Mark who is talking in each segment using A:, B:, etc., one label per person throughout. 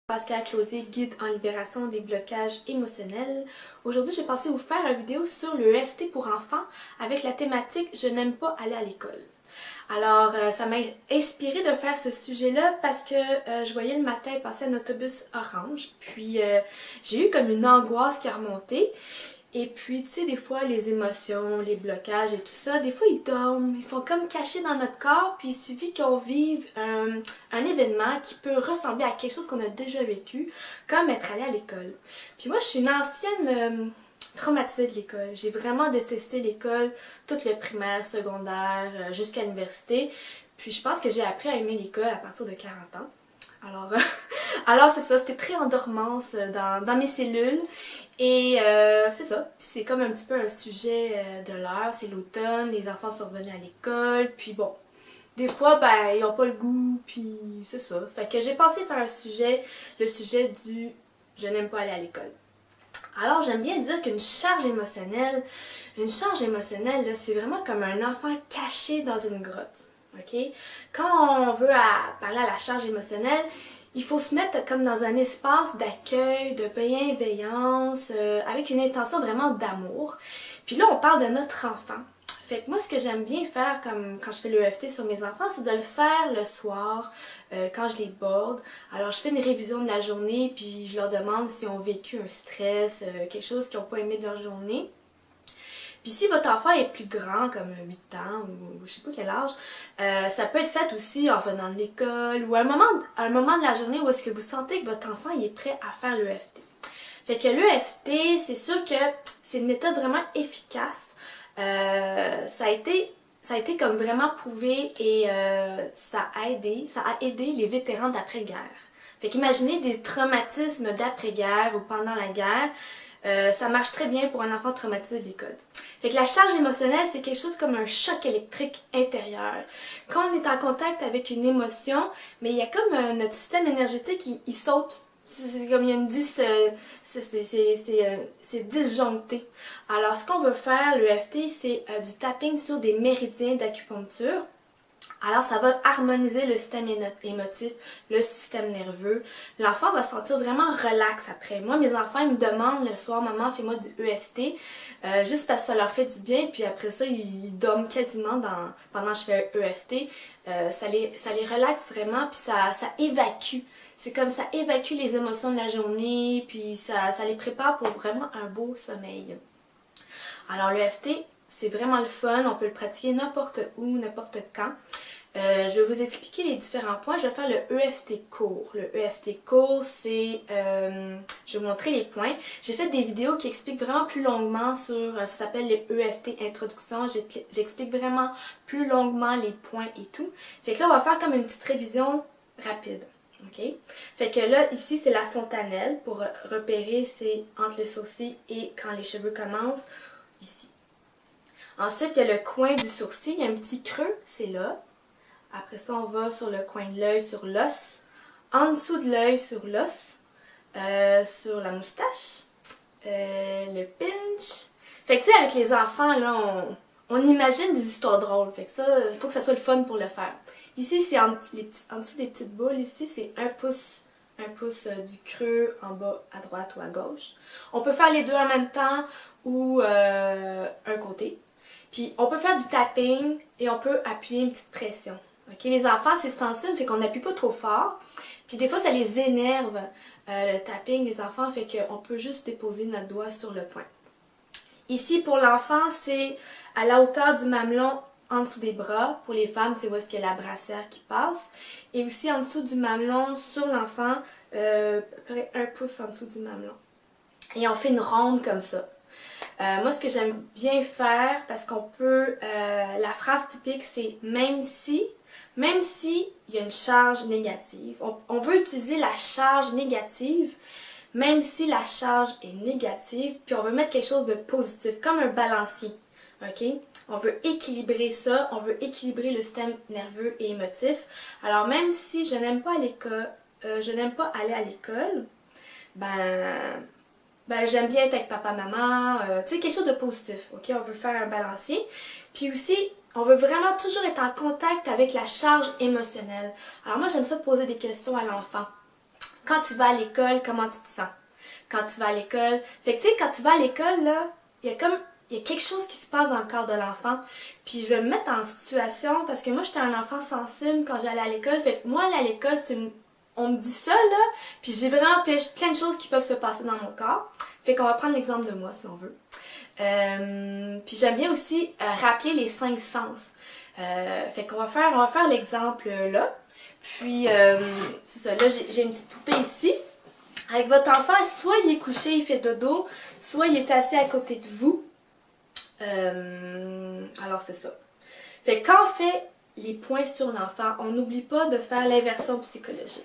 A: Pascal Closier, guide en libération des blocages émotionnels. Aujourd'hui, j'ai pensé vous faire une vidéo sur le EFT pour enfants avec la thématique « Je n'aime pas aller à l'école ». Alors, ça m'a inspiré de faire ce sujet-là parce que je voyais le matin passer un autobus orange, puis j'ai eu comme une angoisse qui a remonté. Et puis, tu sais, des fois, les émotions, les blocages et tout ça, des fois, ils dorment, ils sont comme cachés dans notre corps, puis il suffit qu'on vive un événement qui peut ressembler à quelque chose qu'on a déjà vécu, comme être allé à l'école. Puis moi, je suis une ancienne traumatisée de l'école. J'ai vraiment détesté l'école, tout le primaire, secondaire, jusqu'à l'université. Puis je pense que j'ai appris à aimer l'école à partir de 40 ans. Alors c'est ça, c'était très en dormance dans mes cellules. Et c'est ça, c'est comme un petit peu un sujet de l'heure, c'est l'automne, les enfants sont revenus à l'école, puis bon, des fois, ben, ils n'ont pas le goût, puis c'est ça. Fait que j'ai pensé faire un sujet, le sujet du « je n'aime pas aller à l'école ». Alors, j'aime bien dire qu'une charge émotionnelle, c'est vraiment comme un enfant caché dans une grotte, ok? Quand on veut parler à la charge émotionnelle, il faut se mettre comme dans un espace d'accueil, de bienveillance, avec une intention vraiment d'amour. Puis là, on parle de notre enfant. Fait que moi, ce que j'aime bien faire comme quand je fais l'EFT sur mes enfants, c'est de le faire le soir, quand je les borde. Alors, je fais une révision de la journée, puis je leur demande s'ils ont vécu un stress, quelque chose qu'ils n'ont pas aimé de leur journée. Puis si votre enfant est plus grand, comme 8 ans ou je sais pas quel âge, ça peut être fait aussi en venant de l'école ou à un moment de la journée où est-ce que vous sentez que votre enfant il est prêt à faire l'EFT. Fait que l'EFT, c'est sûr que c'est une méthode vraiment efficace. Ça a été comme vraiment prouvé et ça a aidé les vétérans d'après-guerre. Fait qu'imaginez des traumatismes d'après-guerre ou pendant la guerre, ça marche très bien pour un enfant traumatisé de l'école. Fait que la charge émotionnelle, c'est quelque chose comme un choc électrique intérieur. Quand on est en contact avec une émotion, mais il y a comme notre système énergétique, il saute. C'est comme il y a une c'est disjoncté. Alors, ce qu'on veut faire, l'EFT, c'est du tapping sur des méridiens d'acupuncture. Alors, ça va harmoniser le système émotif, le système nerveux. L'enfant va se sentir vraiment relax après. Moi, mes enfants, ils me demandent le soir, maman, fais-moi du EFT, juste parce que ça leur fait du bien. Puis après ça, ils dorment quasiment pendant que je fais un EFT. Ça les relaxe vraiment, puis ça évacue. C'est comme ça évacue les émotions de la journée, puis ça les prépare pour vraiment un beau sommeil. Alors, l'EFT, c'est vraiment le fun. On peut le pratiquer n'importe où, n'importe quand. Je vais vous expliquer les différents points. Je vais faire le EFT court. Le EFT court, c'est... je vais vous montrer les points. J'ai fait des vidéos qui expliquent vraiment plus longuement sur... ça s'appelle le EFT Introduction. J'explique vraiment plus longuement les points et tout. Fait que là, on va faire comme une petite révision rapide. OK? Fait que là, ici, c'est la fontanelle. Pour repérer, c'est entre le sourcil et quand les cheveux commencent, ici. Ensuite, il y a le coin du sourcil. Il y a un petit creux, c'est là. Après ça, on va sur le coin de l'œil, sur l'os. En dessous de l'œil, sur l'os. Sur la moustache. Le pinch. Fait que tu sais, avec les enfants, là, on imagine des histoires drôles. Fait que ça, il faut que ça soit le fun pour le faire. Ici, c'est en dessous des petites boules. Ici, c'est un pouce du creux en bas à droite ou à gauche. On peut faire les deux en même temps ou un côté. Puis, on peut faire du tapping et on peut appuyer une petite pression. Okay? Les enfants, c'est sensible, fait qu'on n'appuie pas trop fort. Puis des fois, ça les énerve, le tapping des enfants, fait qu'on peut juste déposer notre doigt sur le point. Ici, pour l'enfant, c'est à la hauteur du mamelon en dessous des bras. Pour les femmes, c'est où est-ce qu'il y a la brassière qui passe. Et aussi en dessous du mamelon, sur l'enfant, à peu près un pouce en dessous du mamelon. Et on fait une ronde comme ça. Moi, ce que j'aime bien faire, parce qu'on peut... la phrase typique, c'est « même si il y a une charge négative ». On veut utiliser la charge négative, même si la charge est négative, puis on veut mettre quelque chose de positif, comme un balancier. OK? On veut équilibrer ça, on veut équilibrer le système nerveux et émotif. Alors, même si je n'aime pas aller à l'école, j'aime bien être avec papa, maman, tu sais, quelque chose de positif, ok? On veut faire un balancier. Puis aussi, on veut vraiment toujours être en contact avec la charge émotionnelle. Alors moi, j'aime ça poser des questions à l'enfant. Quand tu vas à l'école, comment tu te sens? Quand tu vas à l'école, fait que tu sais, quand tu vas à l'école, là, il y a quelque chose qui se passe dans le corps de l'enfant. Puis je vais me mettre en situation, parce que moi, j'étais un enfant sensible quand j'allais à l'école. Fait que moi, aller à l'école, on me dit ça, là, puis j'ai vraiment plein de choses qui peuvent se passer dans mon corps. Fait qu'on va prendre l'exemple de moi, si on veut. Puis j'aime bien aussi rappeler les 5 sens. Fait qu'on va faire l'exemple là. Puis c'est ça, là j'ai une petite poupée ici. Avec votre enfant, soit il est couché, il fait dodo, soit il est assis à côté de vous. Alors c'est ça. Fait que quand on fait les points sur l'enfant, on n'oublie pas de faire l'inversion psychologique.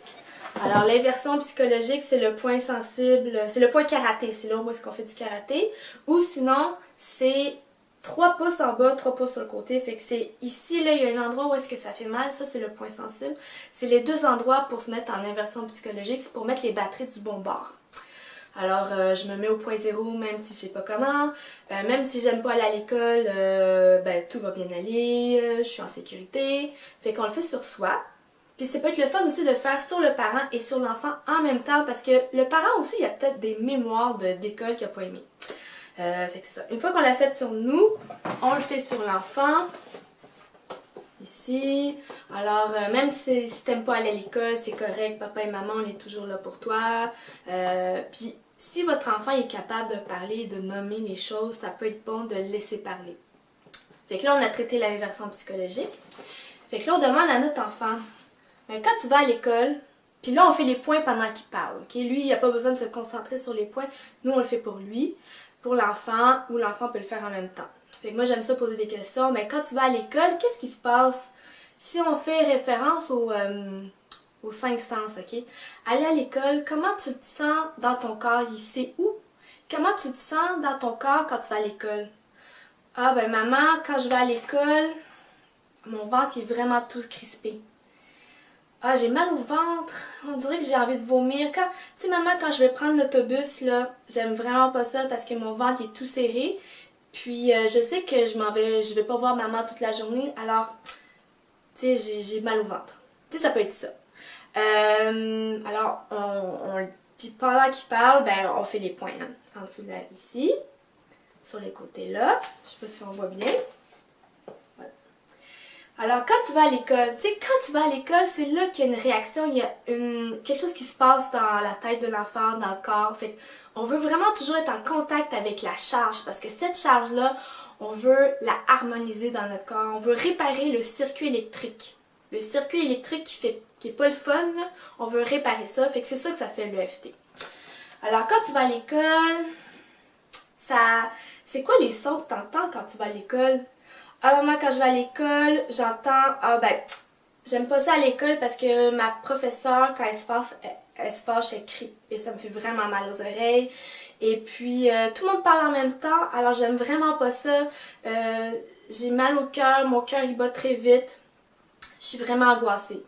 A: Alors l'inversion psychologique, c'est le point sensible, c'est le point karaté, c'est là où est-ce qu'on fait du karaté. Ou sinon, c'est 3 pouces en bas, 3 pouces sur le côté. Fait que c'est ici, là, il y a un endroit où est-ce que ça fait mal, ça c'est le point sensible. C'est les 2 endroits pour se mettre en inversion psychologique, c'est pour mettre les batteries du bon bord. Alors, je me mets au point zéro, même si je sais pas comment. Même si j'aime pas aller à l'école, ben tout va bien aller, je suis en sécurité. Fait qu'on le fait sur soi. Puis ça peut être le fun aussi de faire sur le parent et sur l'enfant en même temps, parce que le parent aussi, il a peut-être des mémoires d'école qu'il n'a pas aimé. Fait que c'est ça. Une fois qu'on l'a fait sur nous, on le fait sur l'enfant. Ici. Alors, même si t'aimes pas aller à l'école, c'est correct. Papa et maman, on est toujours là pour toi. Puis, si votre enfant est capable de parler, de nommer les choses, ça peut être bon de le laisser parler. Fait que là, on a traité l'inversion psychologique. Fait que là, on demande à notre enfant, ben, quand tu vas à l'école, puis là, on fait les points pendant qu'il parle. Okay? Lui, il n'a pas besoin de se concentrer sur les points. Nous, on le fait pour lui, pour l'enfant, ou l'enfant peut le faire en même temps. Fait que moi, j'aime ça poser des questions. Mais quand tu vas à l'école, qu'est-ce qui se passe? Si on fait référence aux 5 sens, ok? Aller à l'école, comment tu te sens dans ton corps? Il sait où? Comment tu te sens dans ton corps quand tu vas à l'école? Ah, ben maman, quand je vais à l'école, mon ventre il est vraiment tout crispé. Ah, j'ai mal au ventre. On dirait que j'ai envie de vomir. Tu sais, maman, quand je vais prendre l'autobus, là, j'aime vraiment pas ça parce que mon ventre est tout serré. Puis, je sais que je vais pas voir maman toute la journée. Alors, tu sais, j'ai mal au ventre. Tu sais, ça peut être ça. Alors, puis pendant qu'il parle, ben, on fait les points. Hein, en dessous là, ici. Sur les côtés là. Je sais pas si on voit bien. Alors, quand tu vas à l'école, tu sais, quand tu vas à l'école, c'est là qu'il y a une réaction, il y a quelque chose qui se passe dans la tête de l'enfant, dans le corps. Fait on veut vraiment toujours être en contact avec la charge, parce que cette charge-là, on veut la harmoniser dans notre corps. On veut réparer le circuit électrique. Le circuit électrique qui est pas le fun, là, on veut réparer ça. Fait que c'est ça que ça fait l'EFT. Alors, quand tu vas à l'école, c'est quoi les sons que tu entends quand tu vas à l'école? Ah, maman, quand je vais à l'école, j'entends, ah ben, j'aime pas ça à l'école parce que ma professeure, quand elle se fâche, elle crie. Et ça me fait vraiment mal aux oreilles. Et puis, tout le monde parle en même temps, alors j'aime vraiment pas ça. J'ai mal au cœur, mon cœur il bat très vite. Je suis vraiment angoissée.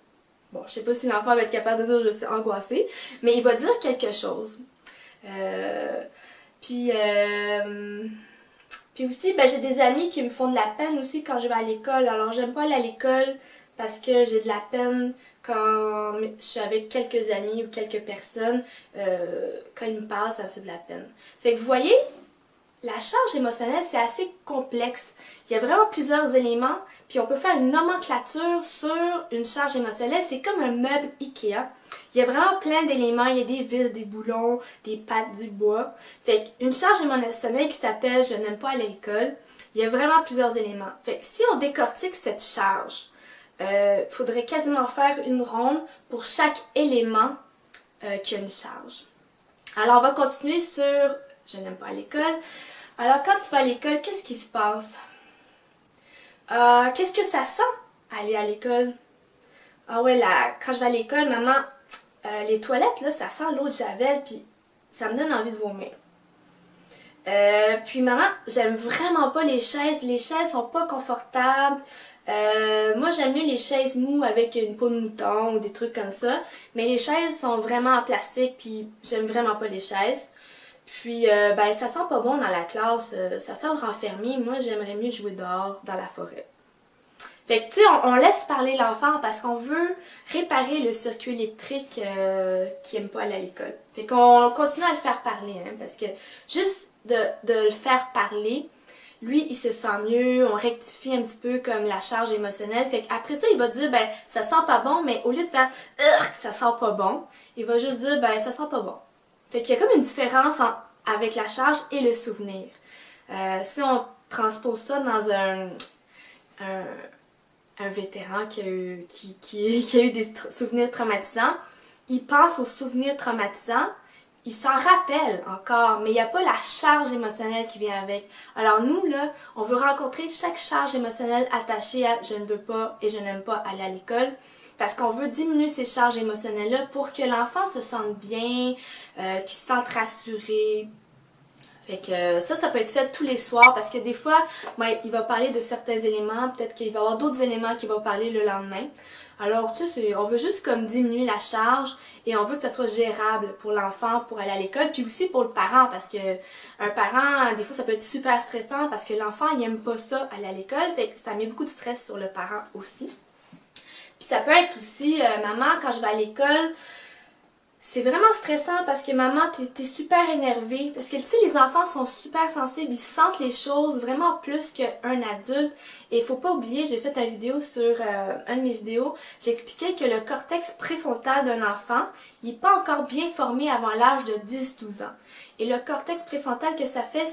A: Bon, je sais pas si l'enfant va être capable de dire je suis angoissée, mais il va dire quelque chose. Puis aussi, ben, j'ai des amis qui me font de la peine aussi quand je vais à l'école. Alors, j'aime pas aller à l'école parce que j'ai de la peine quand je suis avec quelques amis ou quelques personnes. Quand ils me parlent, ça me fait de la peine. Fait que vous voyez, la charge émotionnelle, c'est assez complexe. Il y a vraiment plusieurs éléments, puis on peut faire une nomenclature sur une charge émotionnelle. C'est comme un meuble Ikea. Il y a vraiment plein d'éléments, il y a des vis, des boulons, des pattes, du bois. Fait qu'une charge émotionnelle qui s'appelle « Je n'aime pas aller à l'école », il y a vraiment plusieurs éléments. Fait que si on décortique cette charge, il faudrait quasiment faire une ronde pour chaque élément qui a une charge. Alors on va continuer sur « Je n'aime pas à l'école ». Alors quand tu vas à l'école, qu'est-ce qui se passe? Qu'est-ce que ça sent aller à l'école? Ah ouais, là, quand je vais à l'école, maman, les toilettes, là, ça sent l'eau de Javel, puis ça me donne envie de vomir. Puis maman, j'aime vraiment pas les chaises. Les chaises sont pas confortables. Moi, j'aime mieux les chaises moues avec une peau de mouton ou des trucs comme ça. Mais les chaises sont vraiment en plastique, puis j'aime vraiment pas les chaises. Puis, ben, ça sent pas bon dans la classe. Ça sent le renfermé. Moi, j'aimerais mieux jouer dehors, dans la forêt. Fait que tu sais, on laisse parler l'enfant parce qu'on veut réparer le circuit électrique qui aime pas aller à l'école. Fait qu'on continue à le faire parler, hein, parce que juste de le faire parler, lui, il se sent mieux, on rectifie un petit peu comme la charge émotionnelle. Fait qu'après ça, il va dire, ben, ça sent pas bon, mais au lieu de faire, ça sent pas bon, il va juste dire, ben, ça sent pas bon. Fait qu'il y a comme une différence avec la charge et le souvenir. Si on transpose ça dans un, un vétéran qui a eu des souvenirs traumatisants, il pense aux souvenirs traumatisants, il s'en rappelle encore, mais il n'y a pas la charge émotionnelle qui vient avec. Alors nous, là, on veut rencontrer chaque charge émotionnelle attachée à « je ne veux pas et je n'aime pas aller à l'école », parce qu'on veut diminuer ces charges émotionnelles-là pour que l'enfant se sente bien, qu'il se sente rassuré. Fait que ça peut être fait tous les soirs parce que des fois, ben, il va parler de certains éléments, peut-être qu'il va y avoir d'autres éléments qu'il va parler le lendemain. Alors, tu sais, on veut juste comme diminuer la charge et on veut que ça soit gérable pour l'enfant pour aller à l'école, puis aussi pour le parent parce que un parent, des fois, ça peut être super stressant parce que l'enfant, il aime pas ça aller à l'école, fait que ça met beaucoup de stress sur le parent aussi. Puis ça peut être aussi, maman, quand je vais à l'école, c'est vraiment stressant parce que maman, t'es super énervée. Parce que tu sais, les enfants sont super sensibles, ils sentent les choses vraiment plus qu'un adulte. Et il faut pas oublier, j'ai fait une vidéo sur un de mes vidéos, j'expliquais que le cortex préfrontal d'un enfant, il n'est pas encore bien formé avant l'âge de 10-12 ans. Et le cortex préfrontal, que ça fait,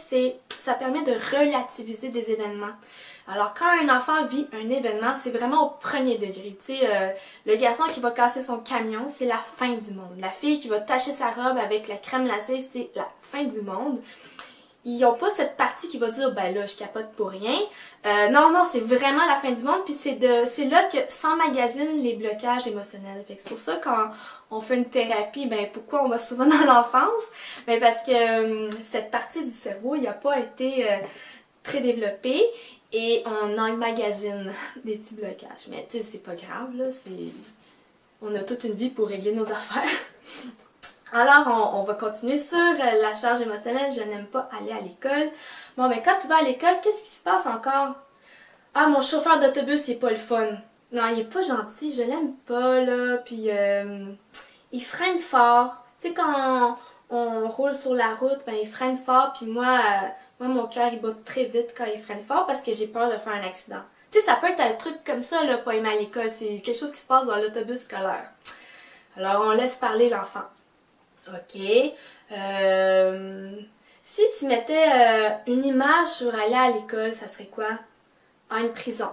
A: ça permet de relativiser des événements. Alors, quand un enfant vit un événement, c'est vraiment au premier degré. Tu sais, le garçon qui va casser son camion, c'est la fin du monde. La fille qui va tacher sa robe avec la crème glacée, c'est la fin du monde. Ils n'ont pas cette partie qui va dire, ben là, je capote pour rien. Non, c'est vraiment la fin du monde. Puis c'est là que s'emmagasinent les blocages émotionnels. Fait que c'est pour ça quand on fait une thérapie, ben pourquoi on va souvent dans l'enfance? Ben parce que cette partie du cerveau, il n'a pas été très développée. Et on emmagasine des petits blocages. Mais tu sais, c'est pas grave, là. On a toute une vie pour régler nos affaires. Alors, on va continuer sur la charge émotionnelle. Je n'aime pas aller à l'école. Bon, mais quand tu vas à l'école, qu'est-ce qui se passe encore? Ah, mon chauffeur d'autobus, il est pas le fun. Non, il est pas gentil. Je l'aime pas, là. Puis, il freine fort. Tu sais, quand on roule sur la route, ben, il freine fort. Puis moi, mon cœur, il bat très vite quand il freine fort parce que j'ai peur de faire un accident. Tu sais, ça peut être un truc comme ça, là, pas aimer à l'école. C'est quelque chose qui se passe dans l'autobus scolaire. Alors, on laisse parler l'enfant. OK. Si tu mettais une image sur aller à l'école, ça serait quoi? Ah, une prison.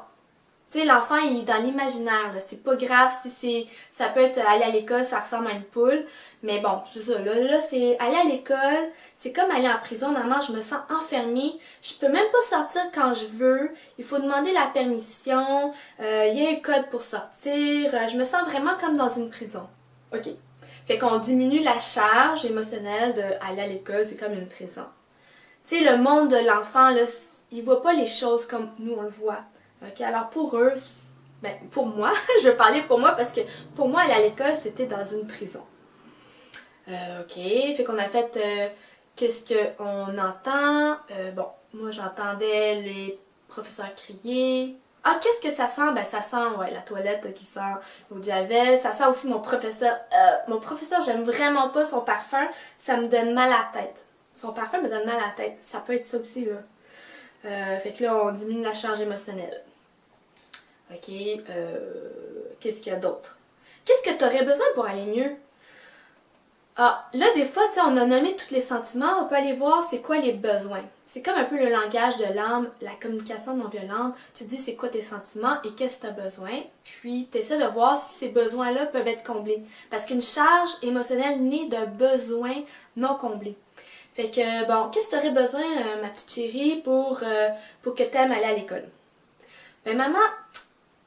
A: Tu sais, l'enfant, il est dans l'imaginaire. C'est pas grave si ça peut être aller à l'école, ça ressemble à une poule. Mais bon, c'est ça. Là c'est aller à l'école, c'est comme aller en prison. Maman, je me sens enfermée. Je peux même pas sortir quand je veux. Il faut demander la permission. Il y a un code pour sortir. Je me sens vraiment comme dans une prison. OK. Fait qu'on diminue la charge émotionnelle d'aller à l'école. C'est comme une prison. Tu sais, le monde de l'enfant, là, il voit pas les choses comme nous, on le voit. Ok, alors pour eux, ben pour moi, je vais parler pour moi parce que pour moi aller à l'école c'était dans une prison. Ok, fait qu'on a fait qu'est-ce qu'on entend. Bon, moi j'entendais les professeurs crier. Ah, qu'est-ce que ça sent? Ben ça sent, ouais, la toilette qui sent l'eau de javel. Ça sent aussi mon professeur. Mon professeur, j'aime vraiment pas son parfum. Ça me donne mal à la tête. Son parfum me donne mal à la tête. Ça peut être ça aussi, là. Fait que là, on diminue la charge émotionnelle. Ok, qu'est-ce qu'il y a d'autre? Qu'est-ce que tu aurais besoin pour aller mieux? Ah, là, des fois, tu sais, on a nommé tous les sentiments, on peut aller voir c'est quoi les besoins. C'est comme un peu le langage de l'âme, la communication non violente. Tu dis c'est quoi tes sentiments et qu'est-ce que tu as besoin. Puis, tu essaies de voir si ces besoins-là peuvent être comblés. Parce qu'une charge émotionnelle naît d'un besoin non comblé. Fait que, bon, qu'est-ce que tu aurais besoin, ma petite chérie, pour que tu aimes aller à l'école? Ben, maman,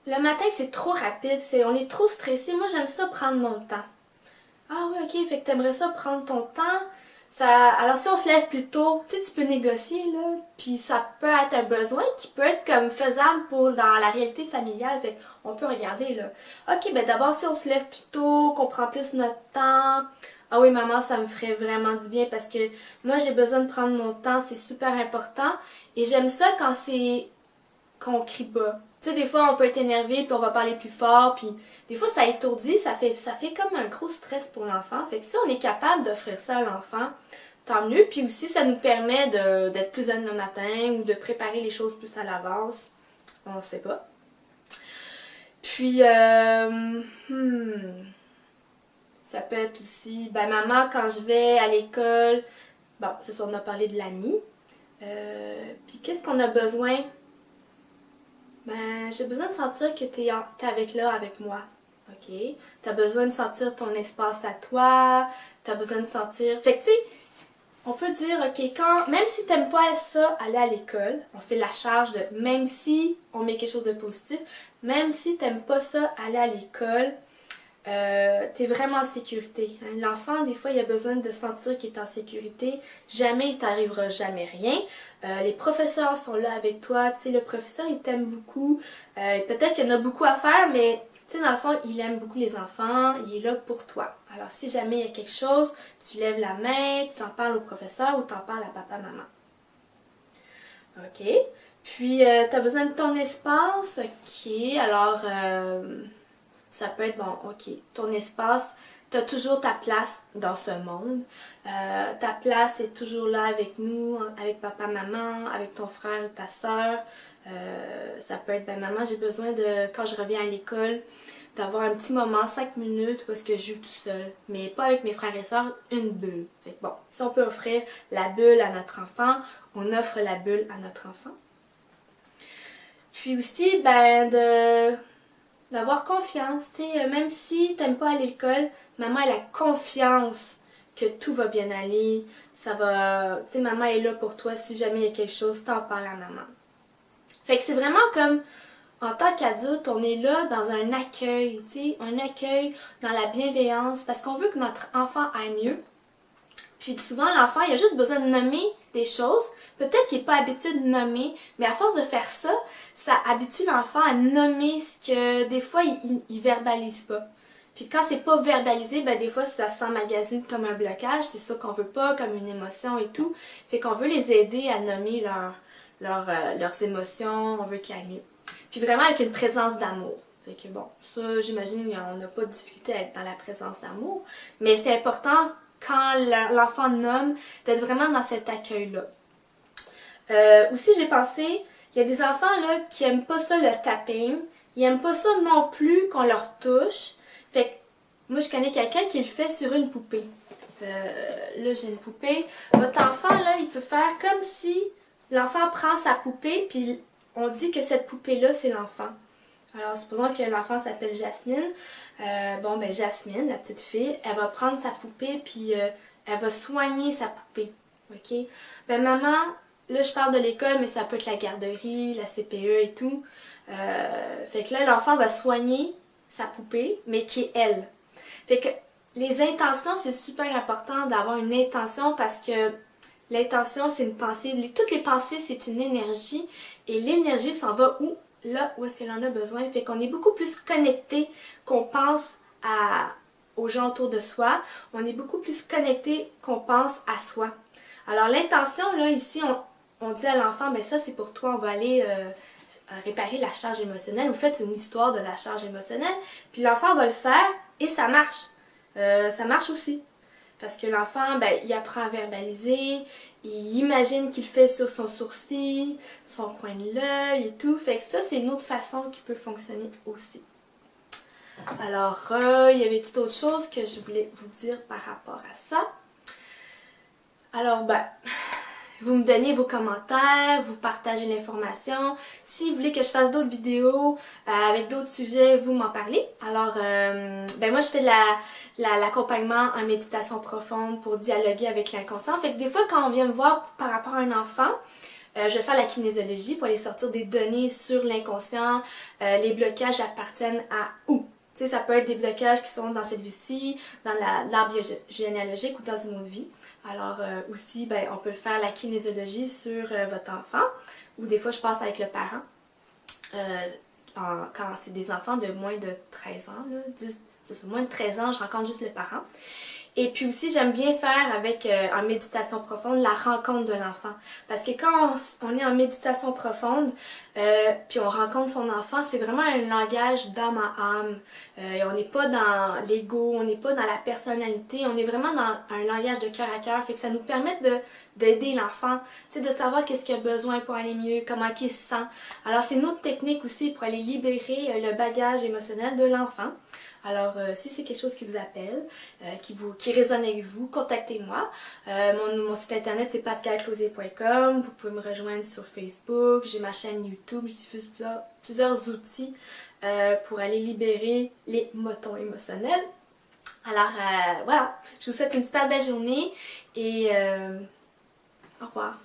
A: le matin, c'est trop rapide, on est trop stressé. Moi, j'aime ça prendre mon temps. Ah oui, ok, fait que t'aimerais ça prendre ton temps. Alors, si on se lève plus tôt, tu sais, tu peux négocier, là. Puis ça peut être un besoin qui peut être comme faisable dans la réalité familiale. Fait qu'on peut regarder, là. Ok, ben d'abord, si on se lève plus tôt, qu'on prend plus notre temps. Ah oui, maman, ça me ferait vraiment du bien parce que moi, j'ai besoin de prendre mon temps. C'est super important. Et j'aime ça quand qu'on crie pas. Tu sais, des fois, on peut être énervé, puis on va parler plus fort, puis des fois, ça étourdit, ça fait comme un gros stress pour l'enfant. Fait que si on est capable d'offrir ça à l'enfant, tant mieux. Puis aussi, ça nous permet d'être plus zen le matin ou de préparer les choses plus à l'avance. On ne sait pas. Puis, ça peut être aussi, ben maman, quand je vais à l'école, bon, c'est ça, on a parlé de l'ami. Puis qu'est-ce qu'on a besoin? Ben, j'ai besoin de sentir que t'es avec moi. OK? T'as besoin de sentir ton espace à toi. T'as besoin de sentir... Fait que, tu sais, on peut dire, OK, même si t'aimes pas ça, aller à l'école, on fait la charge de... Même si on met quelque chose de positif, même si t'aimes pas ça, aller à l'école, t'es vraiment en sécurité. Hein? L'enfant, des fois, il a besoin de sentir qu'il est en sécurité. Jamais il t'arrivera jamais rien. Les professeurs sont là avec toi. Tu sais, le professeur, il t'aime beaucoup. Peut-être qu'il y en a beaucoup à faire, mais tu sais, dans le fond, il aime beaucoup les enfants. Il est là pour toi. Alors, si jamais il y a quelque chose, tu lèves la main, tu en parles au professeur ou tu en parles à papa, maman. OK? Puis, tu as besoin de ton espace. OK. Alors, ça peut être, bon, OK, ton espace, tu as toujours ta place dans ce monde. Ta place est toujours là avec nous, avec papa, maman, avec ton frère ou ta soeur. Ça peut être, ben maman, j'ai besoin de, quand je reviens à l'école, d'avoir un petit moment, 5 minutes, parce que je joue tout seul. Mais pas avec mes frères et sœurs, une bulle. Fait que bon, si on peut offrir la bulle à notre enfant, on offre la bulle à notre enfant. Puis aussi, ben, d'avoir confiance, tu sais, même si t'aimes pas aller à l'école, maman elle a confiance que tout va bien aller, ça va, tu sais, maman est là pour toi, si jamais il y a quelque chose, t'en parles à maman. Fait que c'est vraiment comme, en tant qu'adulte, on est là dans un accueil, tu sais, un accueil dans la bienveillance, parce qu'on veut que notre enfant aille mieux. Puis souvent, l'enfant, il a juste besoin de nommer des choses. Peut-être qu'il n'est pas habitué de nommer, mais à force de faire ça, ça habitue l'enfant à nommer ce que des fois, il verbalise pas. Puis quand c'est pas verbalisé, ben des fois, ça s'emmagasine comme un blocage. C'est ça qu'on veut pas, comme une émotion et tout. Fait qu'on veut les aider à nommer leurs émotions, on veut qu'ils aillent mieux. Puis vraiment avec une présence d'amour. Fait que bon, ça, j'imagine qu'on n'a pas de difficulté à être dans la présence d'amour. Mais c'est important quand l'enfant nomme, d'être vraiment dans cet accueil-là. Aussi, j'ai pensé, il y a des enfants là qui aiment pas ça le tapping, ils aiment pas ça non plus qu'on leur touche. Fait que moi, je connais quelqu'un qui le fait sur une poupée. Là, j'ai une poupée. Votre enfant, là, il peut faire comme si l'enfant prend sa poupée, puis on dit que cette poupée-là, c'est l'enfant. Alors, supposons que l'enfant s'appelle Jasmine. Bon, ben Jasmine, la petite fille, elle va prendre sa poupée puis elle va soigner sa poupée. OK? Ben maman, là je parle de l'école, mais ça peut être la garderie, la CPE et tout. Fait que là, l'enfant va soigner sa poupée, mais qui est elle. Fait que les intentions, c'est super important d'avoir une intention parce que l'intention, c'est une pensée. Toutes les pensées, c'est une énergie. Et l'énergie s'en va où? Là où est-ce qu'elle en a besoin. Fait qu'on est beaucoup plus connecté qu'on pense aux gens autour de soi. On est beaucoup plus connecté qu'on pense à soi. Alors l'intention, là, ici, on dit à l'enfant, ben ça c'est pour toi, on va aller réparer la charge émotionnelle. Vous faites une histoire de la charge émotionnelle, puis l'enfant va le faire et ça marche. Ça marche aussi. Parce que l'enfant, ben, il apprend à verbaliser, il imagine qu'il fait sur son sourcil, son coin de l'œil et tout. Fait que ça, c'est une autre façon qui peut fonctionner aussi. Alors, il y avait d'autres choses que je voulais vous dire par rapport à ça. Alors, ben, vous me donnez vos commentaires, vous partagez l'information. Si vous voulez que je fasse d'autres vidéos avec d'autres sujets, vous m'en parlez. Alors, ben moi je fais l'accompagnement en méditation profonde pour dialoguer avec l'inconscient. Fait que des fois quand on vient me voir par rapport à un enfant, je vais faire la kinésiologie pour aller sortir des données sur l'inconscient. Les blocages appartiennent à où? Tu sais, ça peut être des blocages qui sont dans cette vie-ci, dans l'arbre généalogique ou dans une autre vie. Alors aussi, ben, on peut faire la kinésiologie sur votre enfant ou des fois je passe avec le parent quand c'est des enfants de moins de 13 ans, là, 10, c'est moins de 13 ans, je rencontre juste le parent. Et puis aussi, j'aime bien faire avec en méditation profonde la rencontre de l'enfant. Parce que quand on est en méditation profonde, puis on rencontre son enfant, c'est vraiment un langage d'âme à âme. On n'est pas dans l'ego, on n'est pas dans la personnalité, on est vraiment dans un langage de cœur à cœur. Fait que ça nous permet d'aider l'enfant, tu sais, de savoir qu'est-ce qu'il a besoin pour aller mieux, comment il se sent. Alors c'est une autre technique aussi pour aller libérer le bagage émotionnel de l'enfant. Alors, si c'est quelque chose qui vous appelle, qui résonne avec vous, contactez-moi. Mon site internet, c'est pascalclosier.com. Vous pouvez me rejoindre sur Facebook. J'ai ma chaîne YouTube. Je diffuse plusieurs outils pour aller libérer les motons émotionnels. Alors, voilà. Je vous souhaite une super belle journée et au revoir.